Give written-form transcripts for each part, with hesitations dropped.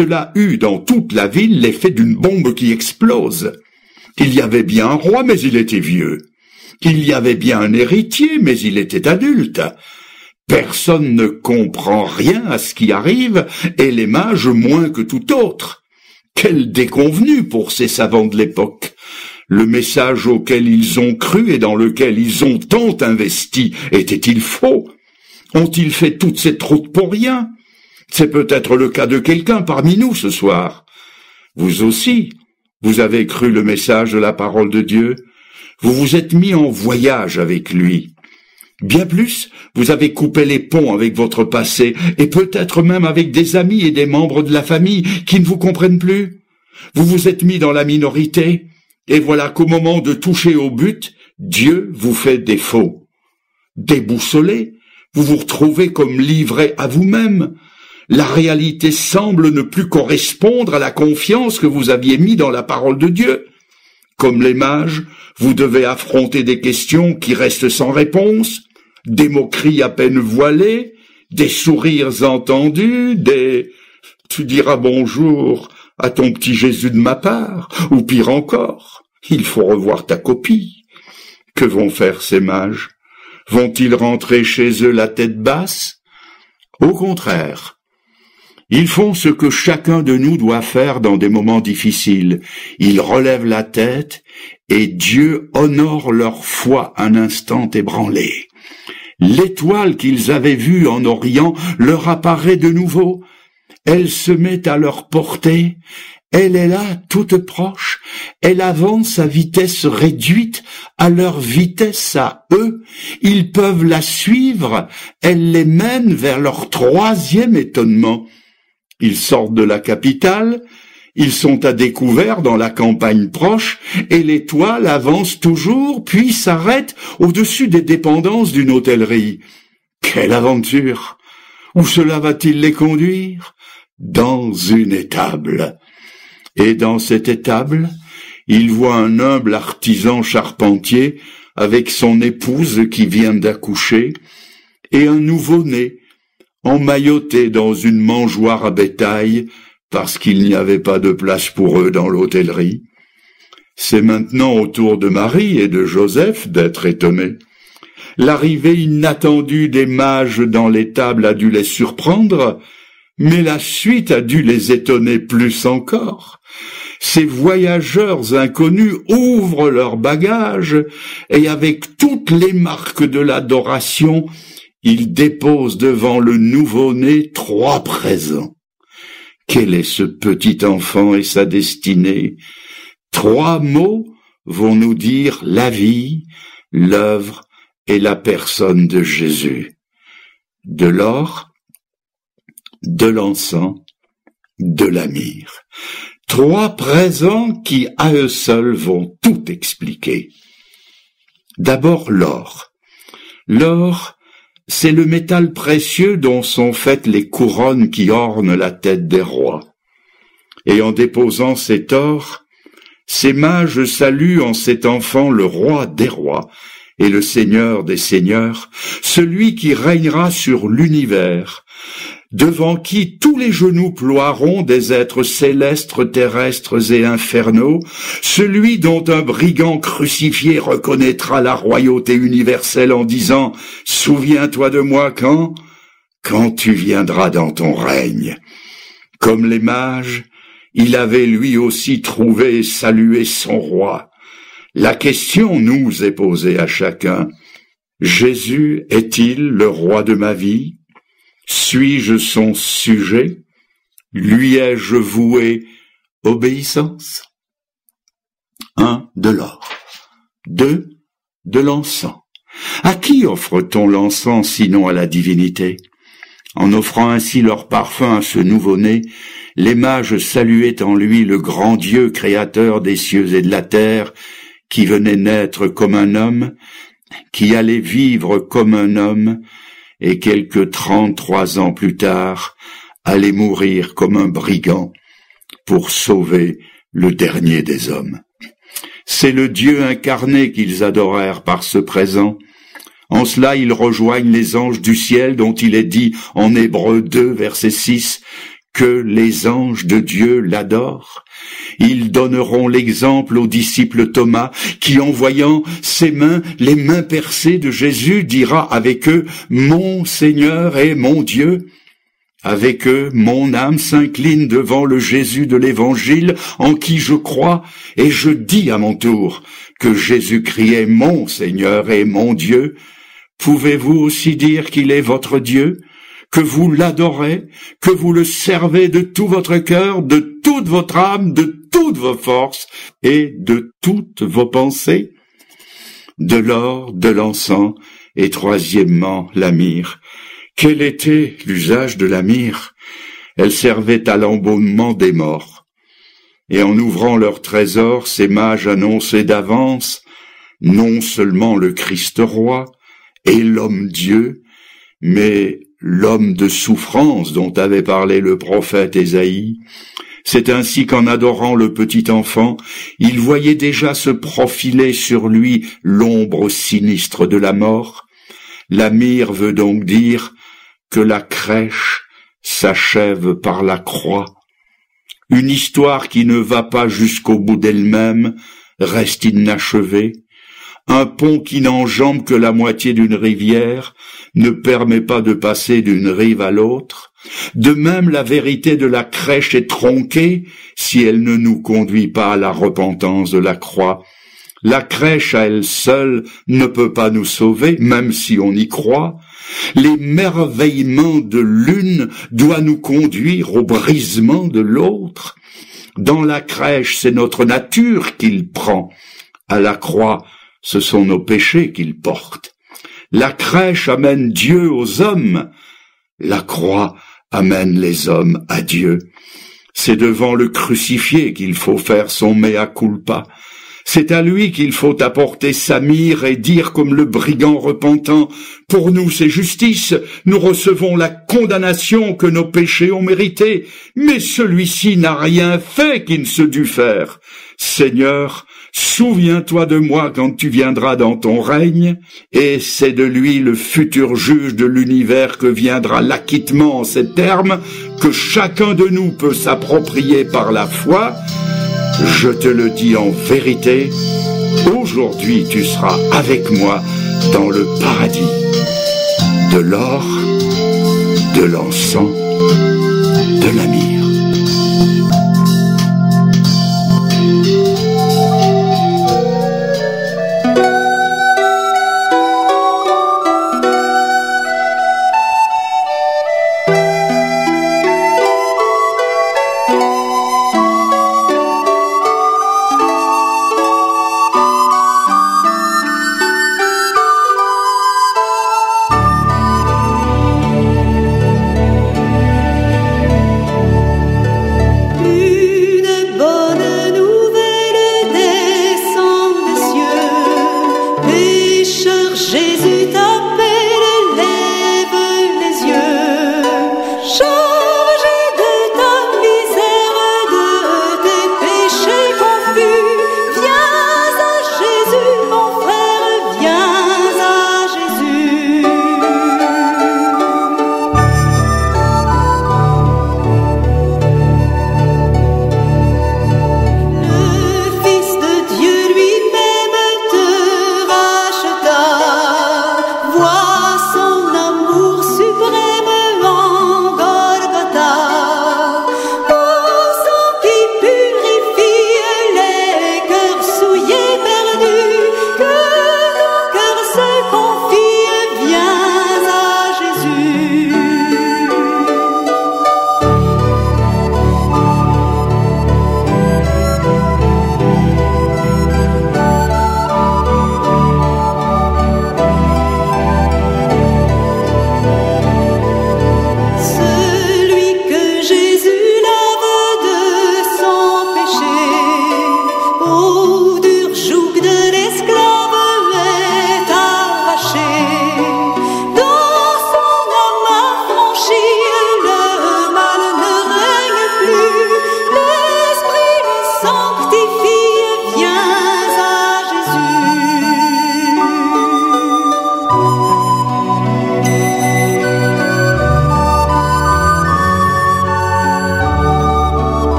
cela eut dans toute la ville l'effet d'une bombe qui explose. Il y avait bien un roi, mais il était vieux. Il y avait bien un héritier, mais il était adulte. Personne ne comprend rien à ce qui arrive, et les mages moins que tout autre. Quel déconvenu pour ces savants de l'époque! Le message auquel ils ont cru et dans lequel ils ont tant investi était-il faux? Ont-ils fait toute cette route pour rien? C'est peut-être le cas de quelqu'un parmi nous ce soir. Vous aussi, vous avez cru le message de la parole de Dieu. Vous vous êtes mis en voyage avec lui. Bien plus, vous avez coupé les ponts avec votre passé, et peut-être même avec des amis et des membres de la famille qui ne vous comprennent plus. Vous vous êtes mis dans la minorité, et voilà qu'au moment de toucher au but, Dieu vous fait défaut. Déboussolé, vous vous retrouvez comme livré à vous-même. La réalité semble ne plus correspondre à la confiance que vous aviez mise dans la parole de Dieu. Comme les mages, vous devez affronter des questions qui restent sans réponse, des moqueries à peine voilées, des sourires entendus, « tu diras bonjour à ton petit Jésus de ma part », ou pire encore, « il faut revoir ta copie ». Que vont faire ces mages? Vont-ils rentrer chez eux la tête basse? Au contraire, ils font ce que chacun de nous doit faire dans des moments difficiles. Ils relèvent la tête et Dieu honore leur foi un instant ébranlée. L'étoile qu'ils avaient vue en Orient leur apparaît de nouveau. Elle se met à leur portée. Elle est là, toute proche. Elle avance à vitesse réduite, à leur vitesse à eux. Ils peuvent la suivre. Elle les mène vers leur troisième étonnement. Ils sortent de la capitale, ils sont à découvert dans la campagne proche, et l'étoile avance toujours, puis s'arrête au-dessus des dépendances d'une hôtellerie. Quelle aventure! Où cela va-t-il les conduire? Dans une étable. Et dans cette étable, ils voient un humble artisan charpentier avec son épouse qui vient d'accoucher, et un nouveau-né, emmaillotés dans une mangeoire à bétail, parce qu'il n'y avait pas de place pour eux dans l'hôtellerie. C'est maintenant au tour de Marie et de Joseph d'être étonnés. L'arrivée inattendue des mages dans l'étable a dû les surprendre, mais la suite a dû les étonner plus encore. Ces voyageurs inconnus ouvrent leurs bagages, et avec toutes les marques de l'adoration, ils déposent devant le nouveau-né 3 présents. Quel est ce petit enfant et sa destinée? 3 mots vont nous dire la vie, l'œuvre et la personne de Jésus. De l'or, de l'encens, de la myrrhe. 3 présents qui, à eux seuls, vont tout expliquer. D'abord l'or. L'or, c'est le métal précieux dont sont faites les couronnes qui ornent la tête des rois. Et en déposant cet or, ces mages saluent en cet enfant le roi des rois et le seigneur des seigneurs, celui qui régnera sur l'univers, devant qui tous les genoux ploieront des êtres célestes, terrestres et infernaux, celui dont un brigand crucifié reconnaîtra la royauté universelle en disant « Souviens-toi de moi quand tu viendras dans ton règne ». Comme les mages, il avait lui aussi trouvé et salué son roi. La question nous est posée à chacun. Jésus est-il le roi de ma vie? Suis-je son sujet? Lui ai-je voué obéissance? 1. De l'or. 2. De l'encens. À qui offre-t-on l'encens sinon à la divinité? En offrant ainsi leur parfum à ce nouveau-né, les mages saluaient en lui le grand Dieu créateur des cieux et de la terre, qui venait naître comme un homme, qui allait vivre comme un homme, et quelque 33 ans plus tard, allait mourir comme un brigand pour sauver le dernier des hommes. C'est le Dieu incarné qu'ils adorèrent par ce présent. En cela, ils rejoignent les anges du ciel dont il est dit en Hébreux 2, verset 6, que les anges de Dieu l'adorent. Ils donneront l'exemple au disciple Thomas, qui en voyant ses mains, les mains percées de Jésus, dira avec eux, « Mon Seigneur et mon Dieu ». Avec eux, mon âme s'incline devant le Jésus de l'Évangile en qui je crois, et je dis à mon tour que Jésus-Christ est mon Seigneur et mon Dieu. Pouvez-vous aussi dire qu'il est votre Dieu, que vous l'adorez, que vous le servez de tout votre cœur, de toute votre âme, de toutes vos forces et de toutes vos pensées? De l'or, de l'encens et troisièmement la myrrhe. Quel était l'usage de la myrrhe? Elle servait à l'embaumement des morts. Et en ouvrant leur trésor, ces mages annonçaient d'avance non seulement le Christ roi et l'homme Dieu, mais l'homme de souffrance dont avait parlé le prophète Ésaïe. C'est ainsi qu'en adorant le petit enfant, il voyait déjà se profiler sur lui l'ombre sinistre de la mort. La myrrhe veut donc dire que la crèche s'achève par la croix. Une histoire qui ne va pas jusqu'au bout d'elle-même reste inachevée. Un pont qui n'enjambe que la moitié d'une rivière ne permet pas de passer d'une rive à l'autre. De même, la vérité de la crèche est tronquée si elle ne nous conduit pas à la repentance de la croix. La crèche à elle seule ne peut pas nous sauver, même si on y croit. L'émerveillement de l'une doit nous conduire au brisement de l'autre. Dans la crèche, c'est notre nature qu'il prend. À la croix, ce sont nos péchés qu'il porte. La crèche amène Dieu aux hommes. La croix amène les hommes à Dieu. C'est devant le crucifié qu'il faut faire son mea culpa. C'est à lui qu'il faut apporter sa myrrhe et dire comme le brigand repentant, « Pour nous c'est justice, nous recevons la condamnation que nos péchés ont méritée, mais celui-ci n'a rien fait qu'il ne se dût faire. Seigneur, souviens-toi de moi quand tu viendras dans ton règne, et c'est de lui le futur juge de l'univers que viendra l'acquittement en ces termes, que chacun de nous peut s'approprier par la foi. Je te le dis en vérité, aujourd'hui tu seras avec moi dans le paradis. De l'or, de l'encens, de la myrrhe.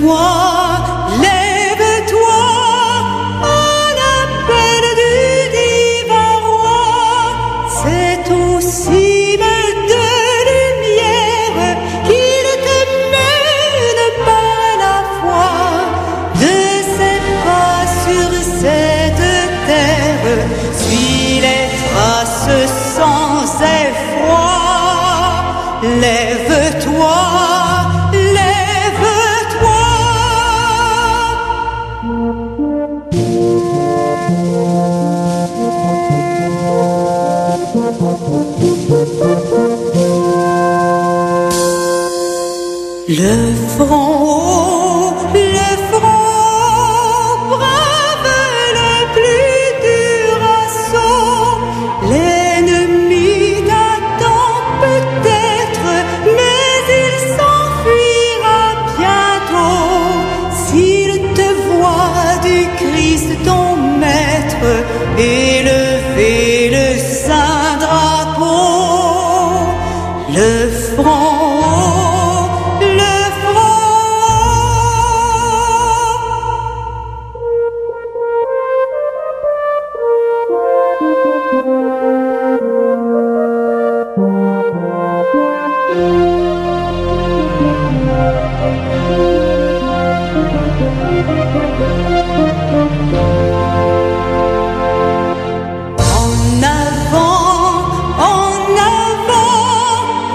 Lève-toi, lève-toi, à l'appel du divin roi. C'est au cime de lumière qu'il te mène par la foi. De ses pas sur cette terre, suis les traces sans effroi. Lève-toi, lève-toi. Le front haut, le front haut, brave le plus dur assaut. L'ennemi t'attend peut-être, mais il s'enfuira bientôt. S'il te voit du Christ ton maître, élever le saint drapeau. Le front haut, le front En avant,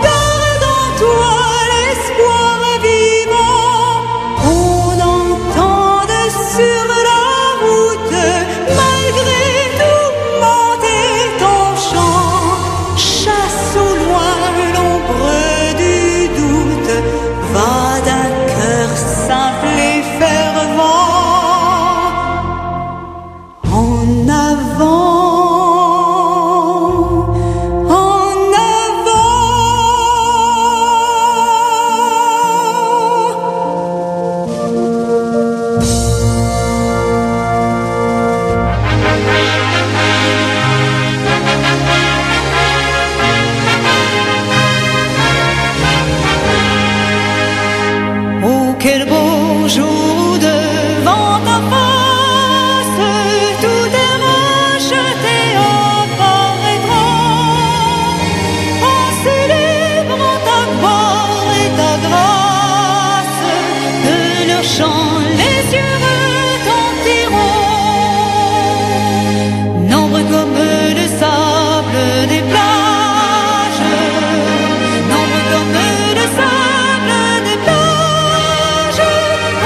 garde en toi l'espoir vivant. On entende sur la route, malgré tout, monter ton chant. Chasse au loin l'ombre du doute, va d'un cœur simple et fervent. En avant. Oh, quel beau jour devant ta face, tout est racheté en paraîtrant, en célébrant ta gloire et ta grâce, de leur chant les yeux retentiront, nombreux comme le sable des plages, nombreux comme le sable des plages.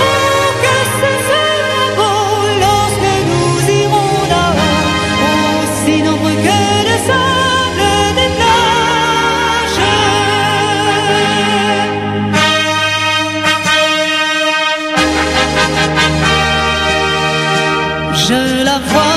Oh, que ce sera beau lorsque nous irons là-haut, aussi nombreux que le sable des plages. Je la vois